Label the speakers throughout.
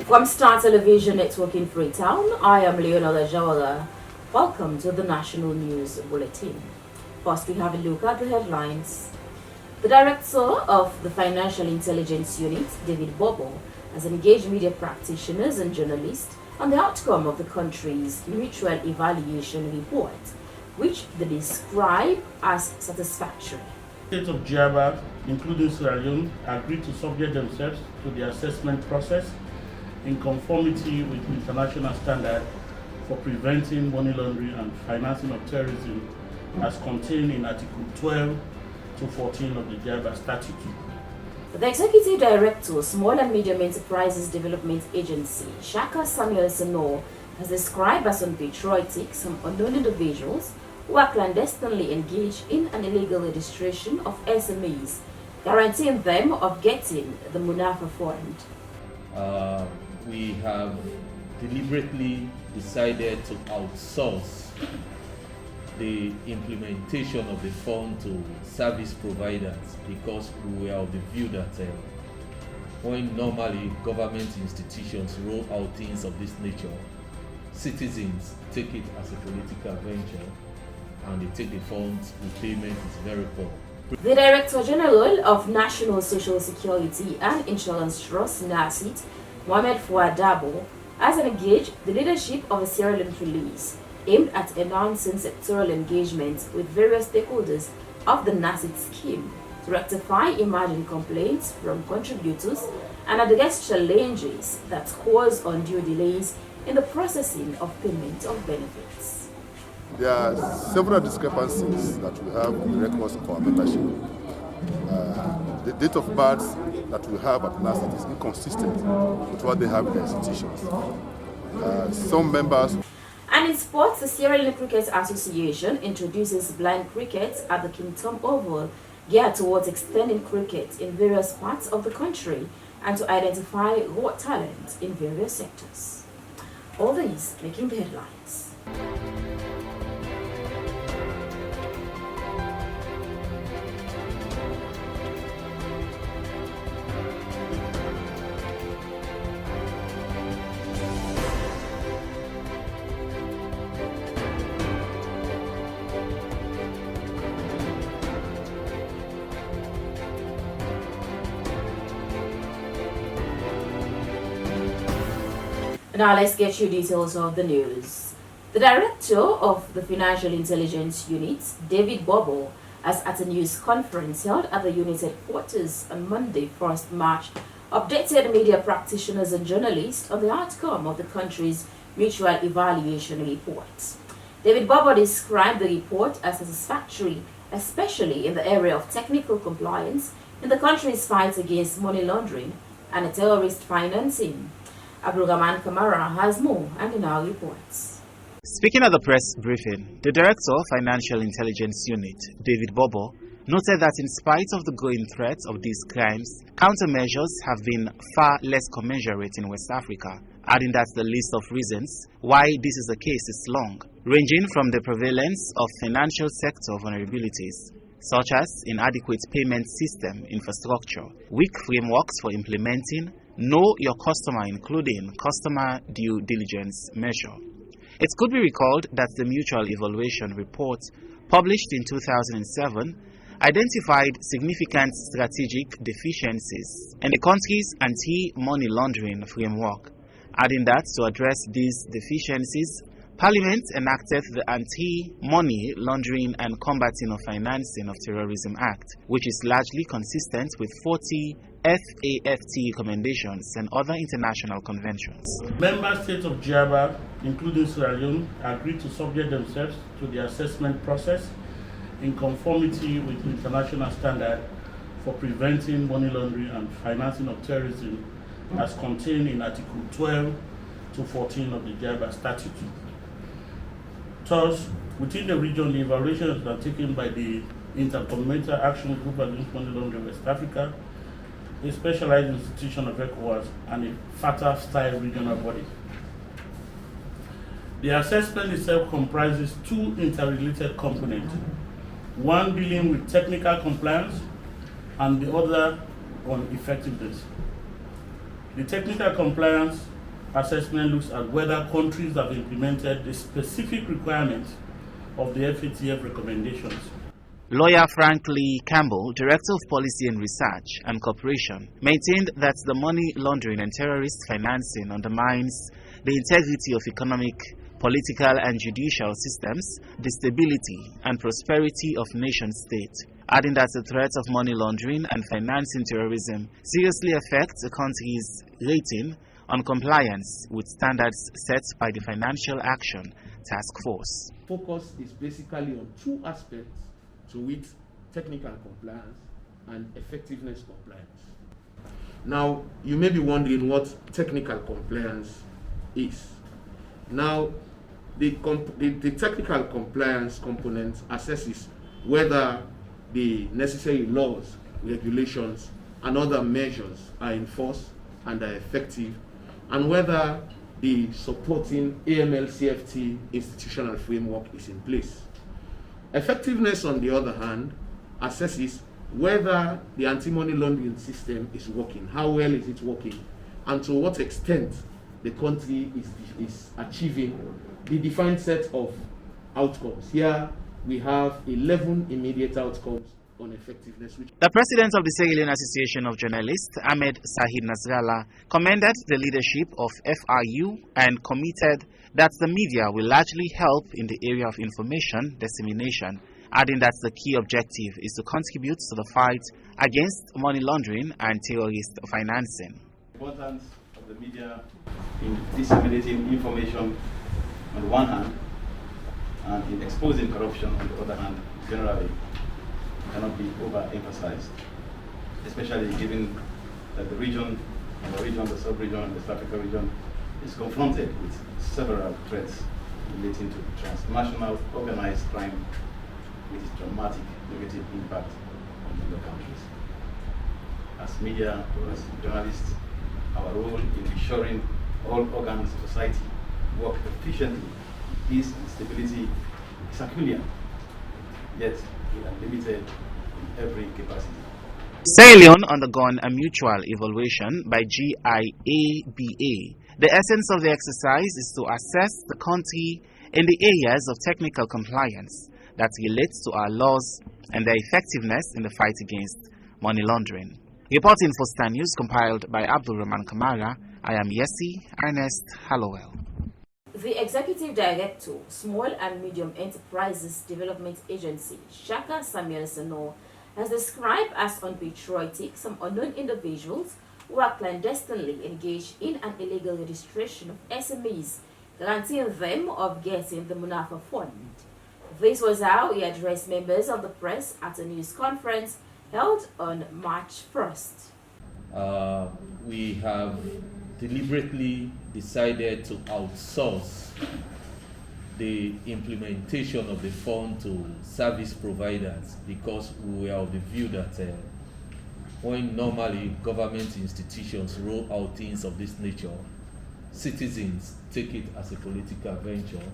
Speaker 1: From Star Television Network in Freetown, I am Leonardo Jawala. Welcome to the National News Bulletin. First, we have a look at the headlines. The director of the Financial Intelligence Unit, David Bobo, has engaged media practitioners and journalists on the outcome of the country's mutual evaluation report, which they describe as satisfactory.
Speaker 2: The state of Jaba, including Sierra Leone, agreed to subject themselves to the assessment process in conformity with international standards for preventing money laundering and financing of terrorism as contained in Article 12 to 14 of the Jaba Statute.
Speaker 1: The Executive Director, Small and Medium Enterprises Development Agency, Shaka Samuel Sano, has described as unpatriotic some unknown individuals who are clandestinely engaged in an illegal registration of SMEs, guaranteeing them of getting the Munafa fund.
Speaker 3: We have deliberately decided to outsource the implementation of the fund to service providers because we were of the view that when normally government institutions roll out things of this nature, citizens take it as a political venture and they take the funds, repayment is very poor.
Speaker 1: The Director General of National Social Security and Insurance Trust, NASIT, Mohamed Fouadabo, has engaged the leadership of the Sierra Leone Police aimed at announcing sectoral engagement with various stakeholders of the NASIT scheme to rectify emerging complaints from contributors and address challenges that cause undue delays in the processing of payment of benefits.
Speaker 4: There are several discrepancies that we have in the records of our membership. The date of birth that we have at NASIT is inconsistent with what they have in their institutions. Some members.
Speaker 1: And in sports, the Sierra Leone Cricket Association introduces blind cricket at the King Tom Oval, geared towards extending cricket in various parts of the country and to identify raw talent in various sectors. All these making the headlines. Now let's get you details of the news. The Director of the Financial Intelligence Unit, David Bobo, has at a news conference held at the unit headquarters on Monday, 1st March, updated media practitioners and journalists on the outcome of the country's mutual evaluation report. David Bobo described the report as satisfactory, especially in the area of technical compliance in the country's fight against money laundering and terrorist financing. Abdulrahman Kamara has more and now reports.
Speaker 5: Speaking at the press briefing, the Director of Financial Intelligence Unit, David Bobo, noted that in spite of the growing threat of these crimes, countermeasures have been far less commensurate in West Africa, adding that the list of reasons why this is the case is long, ranging from the prevalence of financial sector vulnerabilities, such as inadequate payment system infrastructure, weak frameworks for implementing Know Your Customer, including customer due diligence measure. It could be recalled that the Mutual Evaluation Report, published in 2007, identified significant strategic deficiencies in the country's anti-money laundering framework, adding that to address these deficiencies, Parliament enacted the Anti-Money Laundering and Combating of Financing of Terrorism Act, which is largely consistent with 40 FAFT recommendations and other international conventions.
Speaker 2: Member states of Jaba, including Sierra Leone, agreed to subject themselves to the assessment process in conformity with international standards for preventing money laundering and financing of terrorism as contained in Article 12 to 14 of the Jaba Statute. Thus, within the region, the evaluations are taken by the Intergovernmental Action Group Against Money Laundering West Africa, a specialized institution of ECOWAS, and a FATF-style regional body. The assessment itself comprises two interrelated components, one dealing with technical compliance and the other on effectiveness. The technical compliance assessment looks at whether countries have implemented the specific requirements of the FATF recommendations.
Speaker 5: Lawyer Frank Lee Campbell, Director of Policy and Research and Cooperation, maintained that the money laundering and terrorist financing undermines the integrity of economic, political and judicial systems, the stability and prosperity of nation-state, adding that the threat of money laundering and financing terrorism seriously affects a country's rating on compliance with standards set by the Financial Action Task Force.
Speaker 6: Focus is basically on two aspects, to wit, technical compliance and effectiveness compliance. Now, you may be wondering what technical compliance is. Now, the technical compliance component assesses whether the necessary laws, regulations, and other measures are enforced and are effective, and whether the supporting AML-CFT institutional framework is in place. Effectiveness, on the other hand, assesses whether the anti-money laundering system is working, how well is it working, and to what extent the country is achieving the defined set of outcomes. Here we have 11 immediate outcomes on effectiveness.
Speaker 5: The president of the Sierra Leone Association of Journalists, Ahmed Sahid Nasrallah, commended the leadership of FRU and committed that the media will largely help in the area of information dissemination, adding that the key objective is to contribute to the fight against money laundering and terrorist financing.
Speaker 7: The importance of the media in disseminating information on the one hand and in exposing corruption on the other hand generally cannot be overemphasized, especially given that the region, the sub-region, and the West Africa region is confronted with several threats relating to transnational organized crime with its dramatic negative impact on other countries. As media, as journalists, our role in ensuring all organs of society work efficiently, peace and stability is Herculean, yet we are limited in every capacity.
Speaker 5: Sierra Leone undergone a mutual evaluation by GIABA. The essence of the exercise is to assess the country in the areas of technical compliance that relates to our laws and their effectiveness in the fight against money laundering. Reporting for Star News, compiled by Abdul Rahman Kamara, I am Yesi Ernest Hallowell.
Speaker 1: The Executive Director, Small and Medium Enterprises Development Agency, Shaka Samuel Sano, has described as unpatriotic some unknown individuals who are clandestinely engaged in an illegal registration of SMEs, granting them of getting the Munafa Fund. This was how he addressed members of the press at a news conference held on March 1st.
Speaker 3: We have deliberetely decided to outsource the implementation of the fund to service providers because we are of the view that when normally government institutions roll out things of this nature, citizens take it as a political venture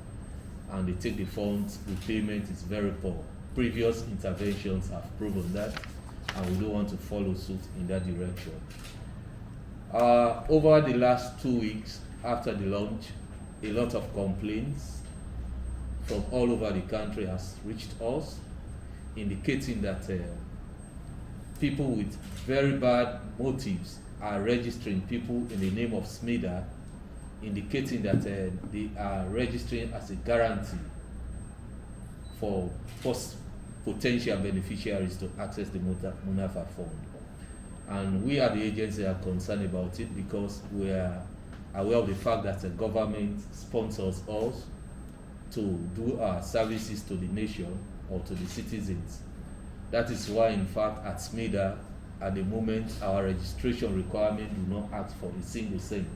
Speaker 3: and they take the funds, repayment is very poor. Previous interventions have proven that, and we don't want to follow suit in that direction. Over the last 2 weeks after the launch, a lot of complaints from all over the country has reached us, indicating that people with very bad motives are registering people in the name of SMEDA, indicating that they are registering as a guarantee for potential beneficiaries to access the Munafa Fund. And we at the agency are concerned about it because we are aware of the fact that the government sponsors us to do our services to the nation or to the citizens. That is why, in fact, at SMEDA, at the moment, our registration requirement do not ask for a single cent.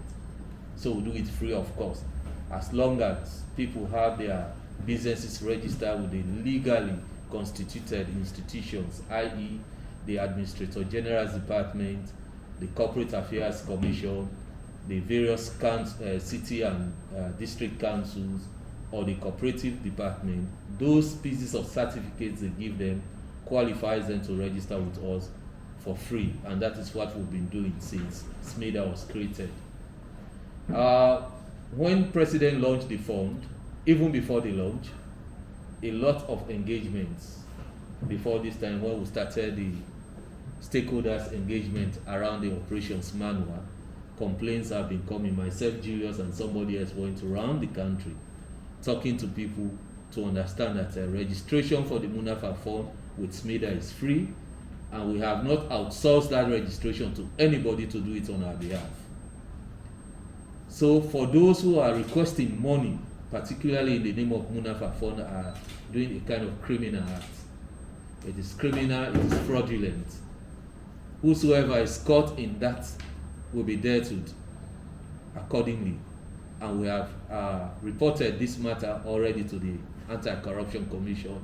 Speaker 3: So we do it free of cost. As long as people have their businesses registered with the legally constituted institutions, i.e. the Administrator General's Department, the Corporate Affairs Commission, the various city and district councils, or the cooperative department, those pieces of certificates they give them qualifies them to register with us for free, and that is what we've been doing since SMEDA was created. When President launched the fund, even before the launch, a lot of engagements before this time when we started the stakeholders engagement around the operations manual, complaints have been coming. Myself, Julius, and somebody else went around the country talking to people to understand that registration for the Munafa fund with SMIDA is free, and we have not outsourced that registration to anybody to do it on our behalf. So for those who are requesting money, particularly in the name of Munafa fund, are doing a kind of criminal act. It is criminal, it is fraudulent. Whosoever is caught in that will be dealt with accordingly. And we have reported this matter already to the Anti-Corruption Commission.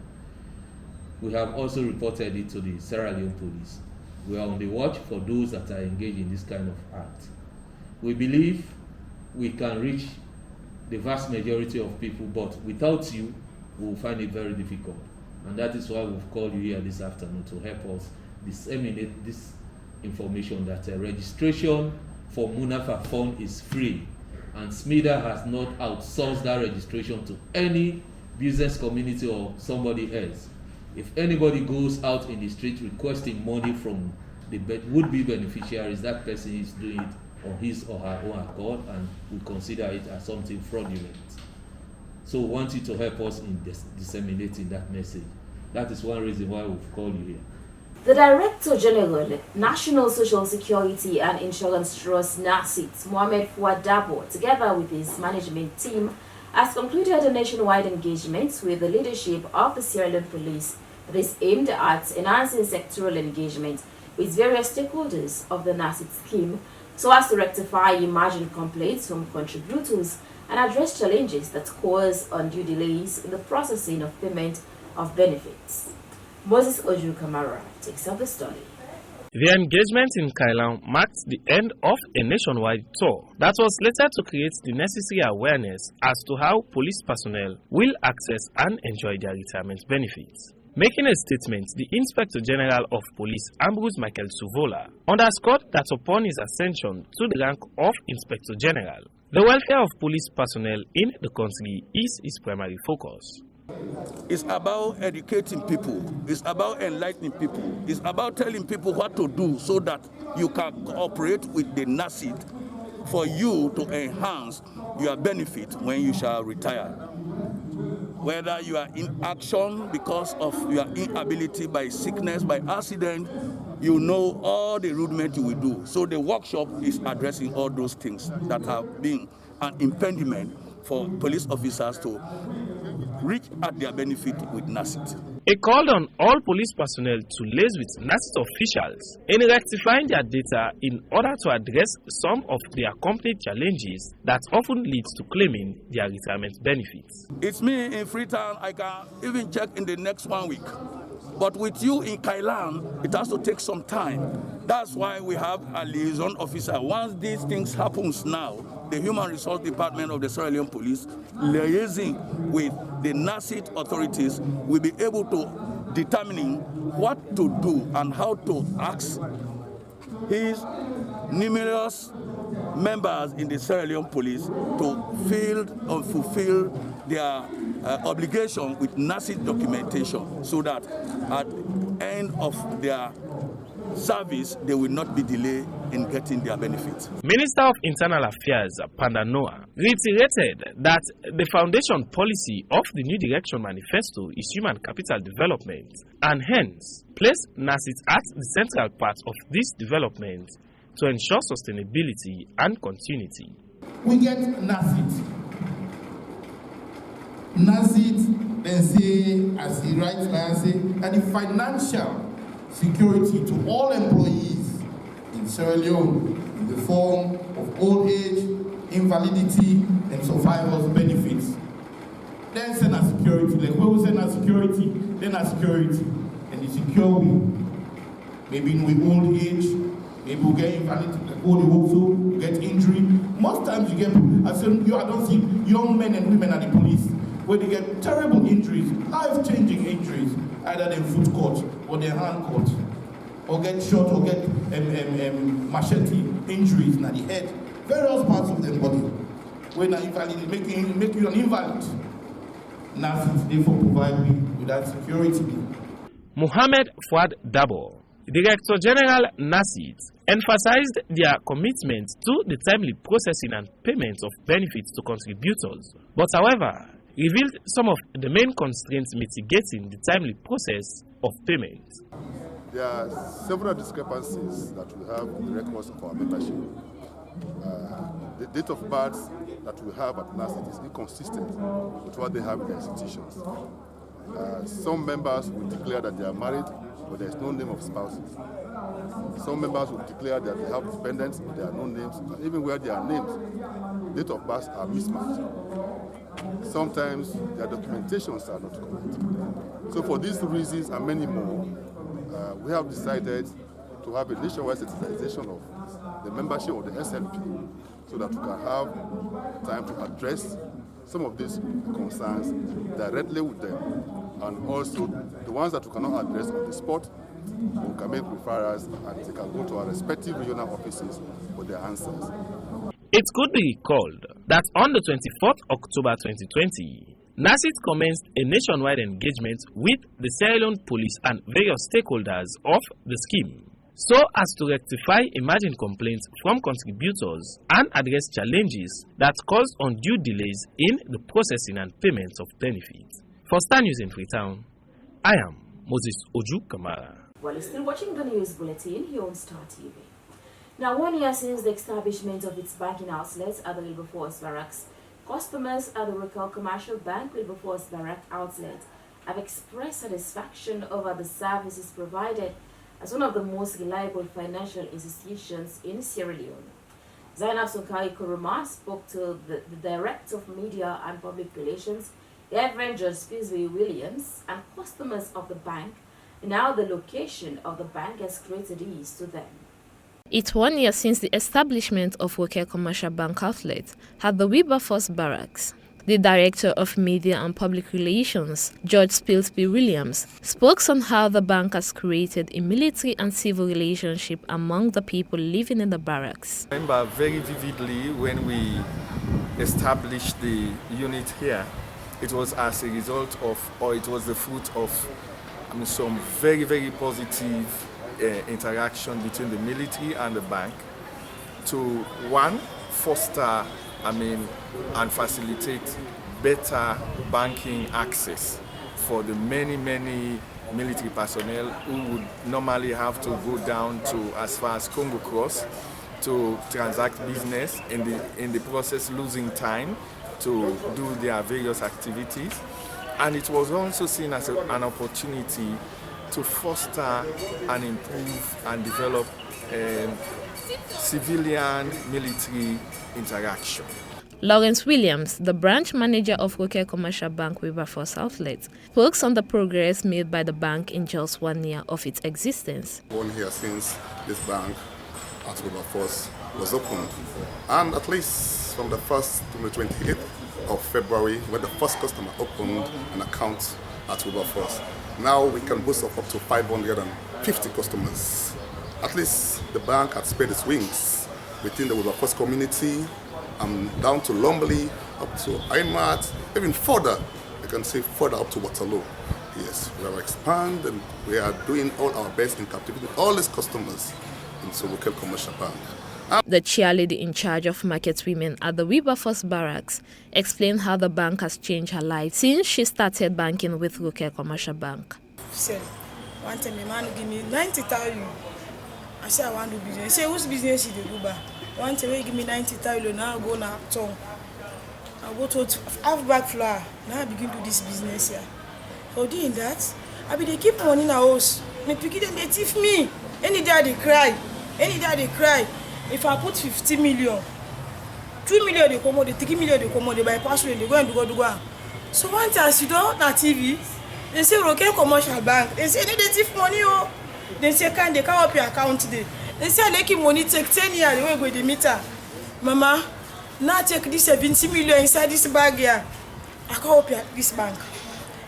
Speaker 3: We have also reported it to the Sierra Leone police. We are on the watch for those that are engaged in this kind of act. We believe we can reach the vast majority of people, but without you, we will find it very difficult. And that is why we've called you here this afternoon to help us disseminate this information that registration for Munafa fund is free, and SMIDA has not outsourced that registration to any business community or somebody else. If anybody goes out in the street requesting money from the would-be beneficiaries, that person is doing it on his or her own accord, and we consider it as something fraudulent. So we want you to help us in disseminating that message. That is one reason why we've called you here.
Speaker 1: The Director General, National Social Security and Insurance Trust, NASIT, Mohamed Fuad Dabo, together with his management team, has concluded a nationwide engagement with the leadership of the Sierra Leone Police that is aimed at enhancing sectoral engagement with various stakeholders of the NASIT scheme so as to rectify emerging complaints from contributors and address challenges that cause undue delays in the processing of payment of benefits. Moses Oju Kamara takes up the story.
Speaker 8: The engagement in Kailan marked the end of a nationwide tour that was later to create the necessary awareness as to how police personnel will access and enjoy their retirement benefits. Making a statement, the Inspector General of Police, Ambrose Michael Suvola, underscored that upon his ascension to the rank of Inspector General, the welfare of police personnel in the country is his primary focus.
Speaker 9: It's about educating people. It's about enlightening people. It's about telling people what to do so that you can cooperate with the NASIT for you to enhance your benefit when you shall retire. Whether you are in action because of your inability by sickness, by accident, you know all the rudiment you will do. So the workshop is addressing all those things that have been an impediment for police officers to reach at their benefit with NASIT.
Speaker 8: It called on all police personnel to liaise with NASIT officials in rectifying their data in order to address some of the accompanied challenges that often lead to claiming their retirement benefits.
Speaker 9: It's me in Freetown, I can even check in the next 1 week. But with you in Kailan, it has to take some time. That's why we have a liaison officer. Once these things happens now, the Human Resource Department of the Sierra Leone Police, liaising with the NASIT authorities, will be able to determine what to do and how to ask his numerous members in the Sierra Leone Police to fulfill their obligation with NASIT documentation, so that at the end of their service, they will not be delayed in getting their benefits.
Speaker 8: Minister of Internal Affairs, Panda Noah, reiterated that the foundation policy of the New Direction Manifesto is human capital development, and hence placed NASIT at the central part of this development to ensure sustainability and continuity.
Speaker 10: We get NASIT. NASIT then say, as he writes now, say that the financial security to all employees in Sierra Leone in the form of old age, invalidity, and survivor's benefits. Then send us security. Like when we send us security, then us security. And the secure we. Maybe in old age, maybe we get invalidity, like old also, we get injury. Most times you get, I don't see young men and women at the police where they get terrible injuries, life-changing injuries, either their foot caught or their hand caught, or get shot or get machete injuries in the head. various parts of the body. When invalid, make you an invalid. NASIT therefore provide me with that security.
Speaker 8: Mohamed Fuad Dabo, Director General NASIT, emphasized their commitment to the timely processing and payment of benefits to contributors, but however, revealed some of the main constraints mitigating the timely process of payment.
Speaker 4: There are several discrepancies that we have in the records of our membership. The date of birth that we have at NASIT is inconsistent with what they have in their institutions. Some members will declare that they are married, but there is no name of spouses. Some members will declare that they have dependents, but there are no names. And even where there are names, date of birth are mismatched. Sometimes their documentations are not correct. So for these reasons and many more, we have decided to have a nationwide sensitization of the membership of the SLP so that we can have time to address some of these concerns directly with them, and also the ones that we cannot address on the spot, we can make referrals and they can go to our respective regional offices for their answers.
Speaker 8: It could be recalled that on the 24th October 2020, NASIT commenced a nationwide engagement with the Sierra Leone police and various stakeholders of the scheme, so as to rectify emerging complaints from contributors and address challenges that caused undue delays in the processing and payment of benefits. For Star News in Freetown, I am Moses Oju Kamara.
Speaker 1: Well, you're still watching the news bulletin here on Star TV. Now, 1 year since the establishment of its banking outlets at the Wilberforce Barracks, customers at the Rokel Commercial Bank Wilberforce Barrack outlet have expressed satisfaction over the services provided as one of the most reliable financial institutions in Sierra Leone. Zainab Sonkari Kuruma spoke to the Director of Media and Public Relations, Reverend Judge Fizwe Williams, and customers of the bank, and how the location of the bank has created ease to them.
Speaker 11: It's 1 year since the establishment of Rokel Commercial Bank outlet at the Wilberforce Barracks. The Director of Media and Public Relations, George Spilsby Williams, spoke on how the bank has created a military and civil relationship among the people living in the barracks.
Speaker 12: I remember very vividly when we established the unit here, it was as a result of, or it was the fruit of, some very, very positive interaction between the military and the bank to, one, foster and facilitate better banking access for the many, many military personnel who would normally have to go down to as far as Congo Cross to transact business, in the process losing time to do their various activities. And it was also seen as an opportunity to foster and improve and develop civilian-military interaction.
Speaker 11: Lawrence Williams, the branch manager of Rokel Commercial Bank Wilberforce Outlet, spoke on the progress made by the bank in just 1 year of its existence.
Speaker 4: 1 year since this bank at Wilberforce was opened, and at least from the 1st to the 28th of February, when the first customer opened an account at Wilberforce. Now we can boast of up to 550 customers. At least the bank had spread its wings within the Wilberforce community, down to Lumberley, up to Aymat, even further, you can say further up to Waterloo. Yes, we are expanding and we are doing all our best in captivating all these customers into Rokel Commercial Bank.
Speaker 11: The chairlady in charge of market women at the Wilberforce Barracks explained how the bank has changed her life since she started banking with Rokel Commercial Bank.
Speaker 13: Said, one time a man give me 90,000. I said, I want to do business. He said, whose business is the Uber? One time he give me 90,000. Now I go now town. I go to half-bag flour. Now I begin to do this business here. For doing that, I be they keep money in the house. My picky them they thief me. Any day they cry. Any day they cry. If I put 50 million, 2 million they come out, 3 million they come out, they bypass and they go and do go. So one time I sit down on TV, they say Rokel Commercial Bank. They say they thief money oh. They say can they come up your account today? They say they keep money take 10 years, they will go the meter. Mama, now take this 70 million inside this bag here. I come up here this bank.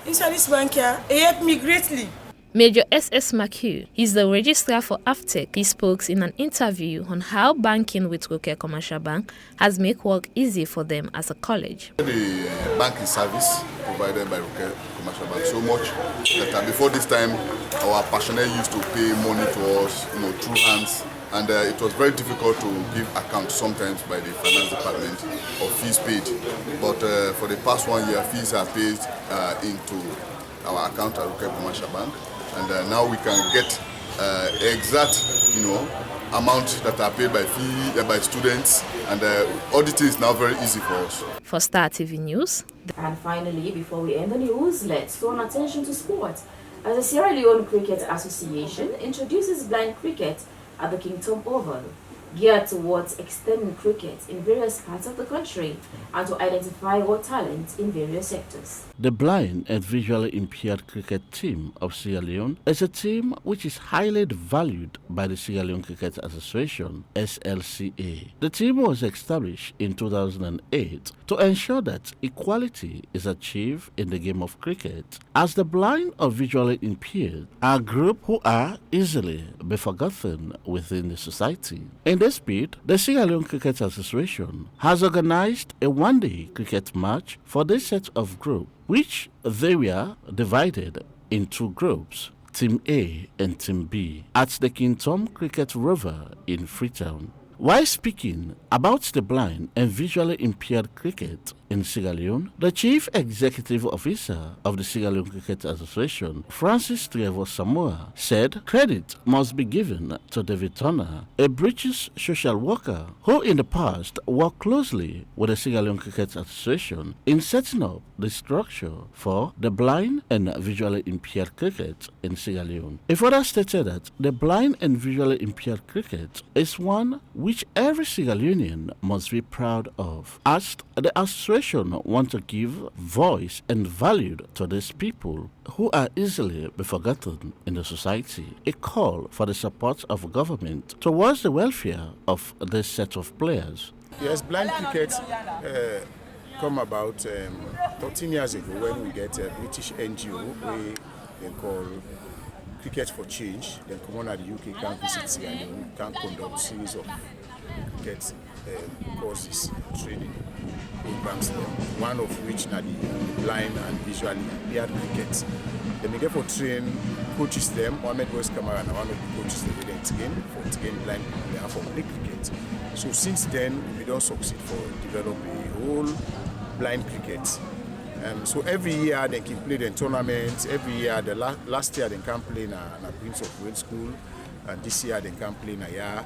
Speaker 13: Inside this bank here, it helped me greatly.
Speaker 11: Major S.S. McHugh is the registrar for AFTEC. He spoke in an interview on how banking with Roke Commercial Bank has made work easy for them as a college.
Speaker 4: The banking service provided by Roke Commercial Bank so much that before this time our personnel used to pay money to us, through hands, and it was very difficult to give account sometimes by the finance department of fees paid. But for the past 1 year, fees are paid into our account at Roke Commercial Bank. And now we can get exact, amount that are paid by students, and auditing is now very easy for us.
Speaker 11: For Star TV News.
Speaker 1: And finally, before we end the news, let's turn attention to sport. As the Sierra Leone Cricket Association introduces blind cricket at the King Tom Oval, geared towards extending cricket in various parts of the country and to identify raw talent in various sectors.
Speaker 2: The blind and visually impaired cricket team of Sierra Leone is a team which is highly valued by the Sierra Leone Cricket Association, SLCA. The team was established in 2008 to ensure that equality is achieved in the game of cricket, as the blind or visually impaired are a group who are easily be forgotten within the society. In this bid, the Sierra Leone Cricket Association has organized a one-day cricket match for this set of groups, which they were divided in two groups, Team A and Team B, at the King Tom Cricket Rover in Freetown. While speaking about the blind and visually impaired cricket in Sierra Leone, the Chief Executive Officer of the Sierra Leone Cricket Association, Francis Trevor Samoa, said credit must be given to David Turner, a British social worker who in the past worked closely with the Sierra Leone Cricket Association in setting up the structure for the blind and visually impaired cricket in Sierra Leone. He further stated that the blind and visually impaired cricket is one which every Sierra Leonean must be proud of, as the association want to give voice and value to these people who are easily be forgotten in the society. A call for the support of government towards the welfare of this set of players.
Speaker 12: Yes, blind cricket come about 13 years ago when we get a British NGO they call Cricket for Change. Then come on at the UK, can visit Sierra Leone, can conduct series of cricket courses, training programs there, one of which are the blind and visually impaired cricket. Then we get for train coaches them, Mohamed West Kamara, one of the coaches they didn't train blind people there for play cricket. So since then we don't succeed for develop a whole blind cricket. So every year they can play the tournaments. Every year, the last year they can play in a Prince of Wales school, and this year they can play in a year.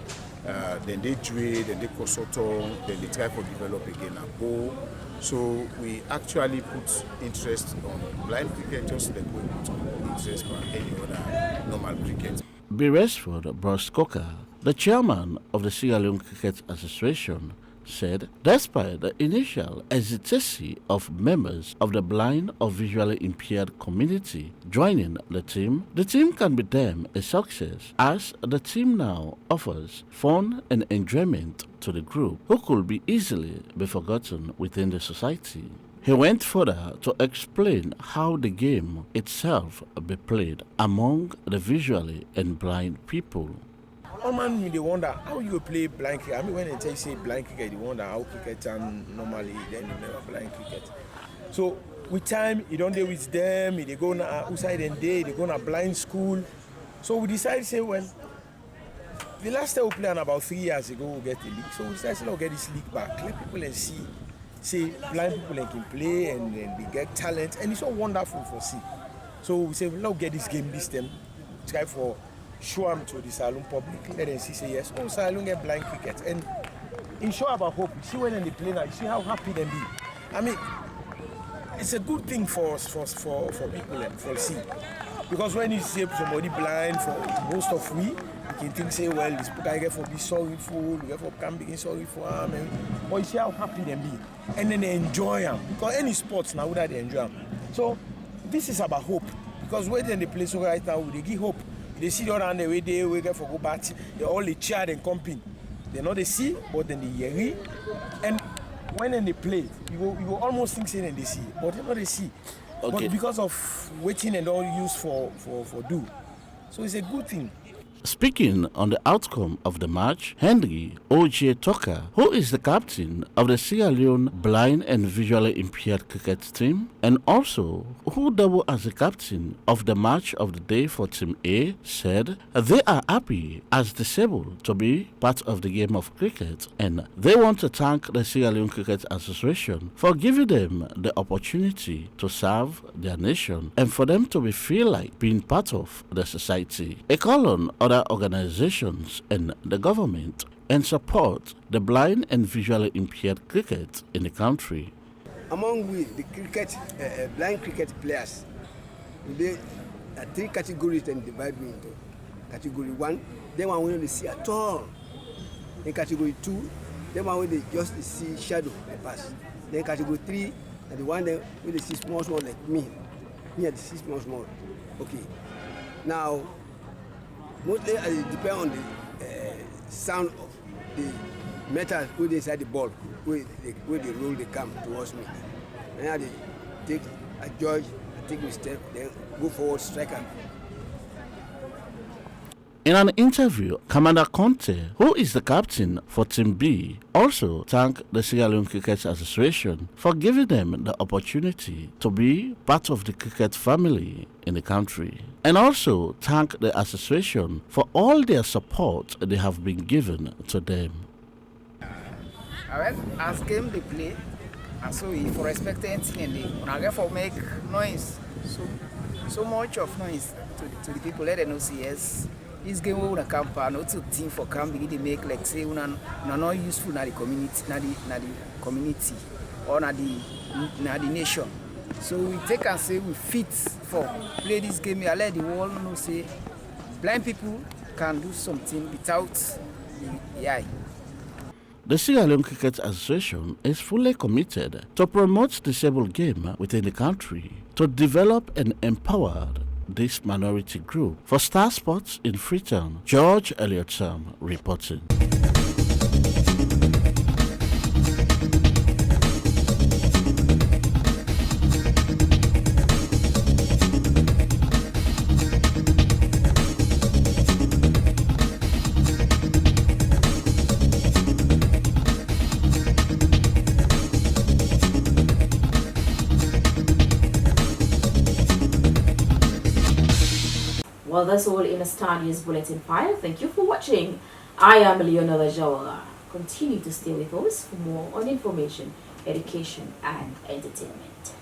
Speaker 12: Then they trade, then they consult, then they try to develop again a goal. So we actually put interest on blind cricket just like we put interest on any other normal cricket.
Speaker 2: Beresford Bruce Coker, the chairman of the Sierra Leone Cricket Association, said despite the initial hesitancy of members of the blind or visually impaired community joining the team can be deemed a success, as the team now offers fun and enjoyment to the group who could be easily be forgotten within the society. He went further to explain how the game itself be played among the visually and blind people.
Speaker 6: All man, they wonder how you play blind cricket. I mean, when they say blind cricket, they wonder how cricket and normally then you never blind cricket. So with time, you don't deal with them. They go outside and they go to blind school. So we decided to say, well, the last time we played about 3 years ago, we get the league. So we decided to get this league back, let people and see. Say blind people can play and they get talent, and it's so wonderful for see. So we say, well, let's get this game this time. Try for show them to the Saloon public. Let them see, say yes, Saloon get blind cricket. And in show about hope, you see when they play now, you see how happy they be. I mean, it's a good thing for us, for people and for see. Because when you see somebody blind, for most of we can think, say, well, this guy get for be sorrowful, we get for can be sorry for him. But you see how happy they be. And then they enjoy them. Because any sports now, they enjoy them. So this is about hope. Because when they play so right now, they give hope. They see the other hand the way they get for go back, they all cheer and comping. They know they see, but then they hear. And
Speaker 14: when they play, you go almost think saying they see, but not they see.
Speaker 2: Okay.
Speaker 14: But because of waiting and all used for do, so it's a good thing.
Speaker 2: Speaking on the outcome of the match, Henry O.J. Tucker, who is the captain of the Sierra Leone blind and visually impaired cricket team, and also who doubled as the captain of the match of the day for Team A, said they are happy as disabled to be part of the game of cricket, and they want to thank the Sierra Leone Cricket Association for giving them the opportunity to serve their nation and for them to feel like being part of the society. A call on other organizations and the government and support the blind and visually impaired cricket in the country.
Speaker 15: Among the cricket, blind cricket players, there are 3 categories and divide into. Category 1, they want to see at all. In category 2, they want to just see shadow and pass. Then category 3, and the one that will see small like me. Me I see small. Okay. Now, mostly it depends on the sound of the metal who inside the ball, where they roll the cam towards me. And I take a judge, I take my step, then go forward, striker.
Speaker 2: In an interview, Commander Conte, who is the captain for Team B, also thanked the Sierra Leone Cricket Association for giving them the opportunity to be part of the cricket family in the country, and also thanked the association for all their support they have been given to them.
Speaker 16: I asked him to play, and so he for respecting and they for make noise, so much of noise to the people. Let them know see yes. This game will come not to team for camp begin to make like say una not useful na the community or na the nation. So we take and say we fit for play this game. I let the world know say blind people can do something without the eye.
Speaker 2: The Sierra Leone Cricket Association is fully committed to promote the disabled game within the country, to develop and empower this minority group. For Star Sports in Freetown, George Elliott Sam reporting.
Speaker 1: Well, that's all in a Star News Bulletin file. Thank you for watching. I am Leonora Jawara. Continue to stay with us for more on information, education, and entertainment.